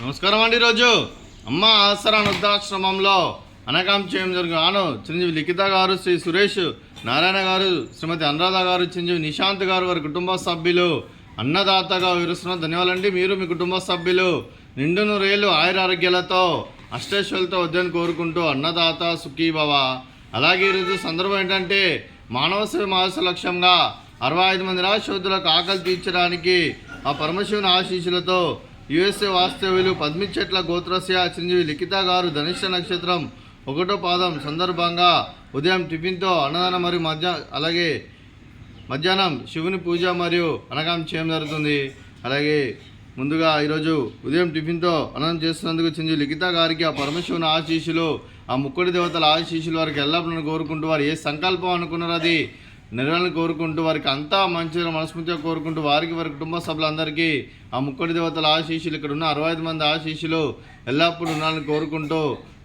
నమస్కారం అండి. ఈరోజు అమ్మ ఆసరా వృద్ధాశ్రమంలో అనకాం చేయడం జరిగాను. చిరంజీవి లిఖిత గారు, శ్రీ సురేష్ నారాయణ గారు, శ్రీమతి అనురాధ గారు, చిరంజీవి నిశాంత్ గారు, వారి కుటుంబ సభ్యులు అన్నదాతగా వివరిస్తున్న ధన్యవాదాలండి. మీరు మీ కుటుంబ సభ్యులు నిండు నూరేళ్ళు ఆయురారోగ్యాలతో అష్టైశ్వర్యాలతో వద్దని కోరుకుంటూ అన్నదాత సుఖీభవ. అలాగే ఈరోజు సందర్భం ఏంటంటే మానవ సేవ మహోత్సవ లక్ష్యంగా 65 మంది నిరాశ్రతులకు ఆకలి తీర్చడానికి ఆ పరమశివుని ఆశీస్సులతో యుఎస్ఏ వాస్తవ్యులు పద్మిచెట్ల గోత్రస్య చిరంజీవి లిఖిత గారు ధనిష్ట నక్షత్రం 1వ పాదం సందర్భంగా ఉదయం టిఫిన్తో అన్నదానం మరియు అలాగే మధ్యాహ్నం శివుని పూజ మరియు అనగానం చేయడం జరుగుతుంది. అలాగే ముందుగా ఈరోజు ఉదయం టిఫిన్తో అన్నదానం చేస్తున్నందుకు చిరంజీవి లిఖిత గారికి ఆ పరమశివుని ఆశీస్సులు, ఆ ముక్కుడి దేవతల ఆశీస్సులు వారికి ఎల్లప్పుడూ కోరుకుంటూ వారు ఏ సంకల్పం అనుకున్నారో అది నెరవేరాలని కోరుకుంటూ వారికి అంతా మంచిగా మనస్ఫూర్తిగా కోరుకుంటూ వారికి వారి కుటుంబ సభ్యులందరికీ ఆ ముక్కడి దేవతల ఆశీస్సులు, ఇక్కడ ఉన్న 65 మంది ఆశీస్సులు ఎల్లప్పుడూ ఉండాలని కోరుకుంటూ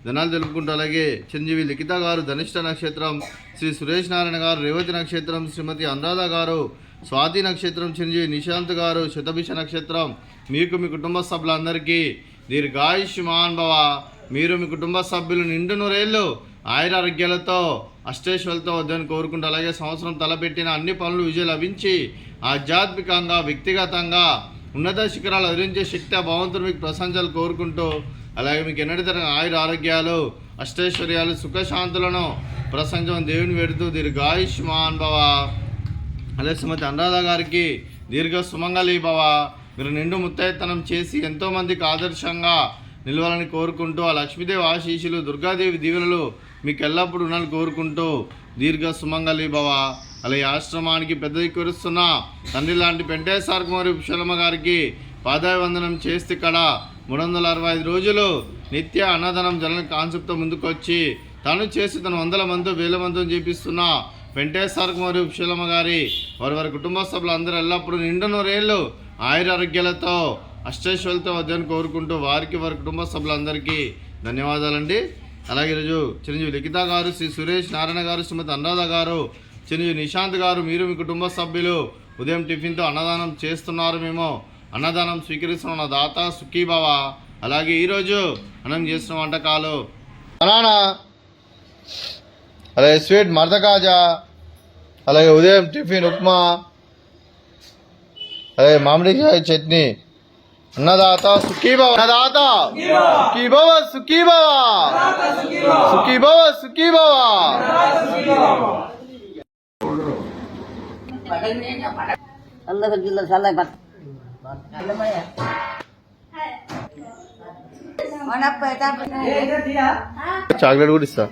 ధనాలు తెలుపుకుంటూ, అలాగే చిరంజీవి లిఖిత గారు ధనిష్ట నక్షత్రం, శ్రీ సురేష్ నారాయణ గారు రేవతి నక్షత్రం, శ్రీమతి అనురాధ గారు స్వాతి నక్షత్రం, చిరంజీవి నిశాంత్ గారు శతభిష నక్షత్రం, మీకు మీ కుటుంబ సభ్యులందరికీ దీర్ఘాయుష్మాన్ భవ. మీరు మీ కుటుంబ సభ్యులు నిండు నూరేళ్ళు ఆయురారోగ్యాలతో అష్టైశ్వర్యాలతో వద్దని కోరుకుంటూ, అలాగే సంవత్సరం తలపెట్టిన అన్ని పనులు విజయం లభించి ఆధ్యాత్మికంగా వ్యక్తిగతంగా ఉన్నత శిఖరాలు అధిరించే శక్తి భగవంతుడు మీకు ప్రశంసలు కోరుకుంటూ, అలాగే మీకు ఎన్నటి తరగతి ఆయురారోగ్యాలు అష్టైశ్వర్యాలు సుఖశాంతులను ప్రశంసం దేవుని వేడుతూ దీర్ఘాయుష్మాన్ భవ. అలాగే శ్రీమతి అనురాధ గారికి దీర్ఘ సుమంగళి భవ. మీరు నిండు ముత్తైతనం చేసి ఎంతోమందికి ఆదర్శంగా నిలవాలని కోరుకుంటూ, ఆ లక్ష్మీదేవి ఆశీస్సులు దుర్గాదేవి దీవెనలు మీకు ఎల్లప్పుడూ ఉండాలని కోరుకుంటూ దీర్ఘ సుమంగళి భవ. అలాగే ఆశ్రమానికి పెద్ద దిక్కురుస్తున్న తండ్రి లాంటి వెంకటేశ్వర కుమారి విశాలమ్మ గారికి పాదాభివందనం చేస్తే ఇక్కడ 365 రోజులు నిత్య అన్నదానం జలం కాన్సెప్ట్తో ముందుకొచ్చి తను చేసి తన 100 మందితో 1000 మందితో చేపిస్తున్న వెంకటేశ్వర కుమారి విశాలమ్మ గారి వారి కుటుంబ సభ్యులందరూ ఎల్లప్పుడూ నిండు నూరేళ్ళు ఆయురారోగ్యాలతో అష్టైశ్వర్యాలతో వద్దని కోరుకుంటూ వారికి వారి కుటుంబ సభ్యులందరికీ ధన్యవాదాలండి. అలాగే ఈరోజు చిరంజీవి లిఖిత గారు, శ్రీ సురేష్ నారాయణ గారు, శ్రీమతి అనురాధ గారు, చిరంజీవి నిశాంత్ గారు, మీరు మీ కుటుంబ సభ్యులు ఉదయం టిఫిన్తో అన్నదానం చేస్తున్నారు. మేము అన్నదానం స్వీకరిస్తున్న దాత సుఖీభవ. అలాగే ఈరోజు అన్నం చేస్తున్న వంటకాలు బనానా, అలాగే స్వీట్ మర్దకాజా, అలాగే ఉదయం టిఫిన్ ఉప్మా, అలాగే మామిడికాయ చట్నీ. అన్నదాత సుఖీభవ, అన్నదాత సుఖీభవ, సుఖీభవ, సుఖీభవ, సుఖీభవ. చాక్లెట్ కూడా ఇస్తా.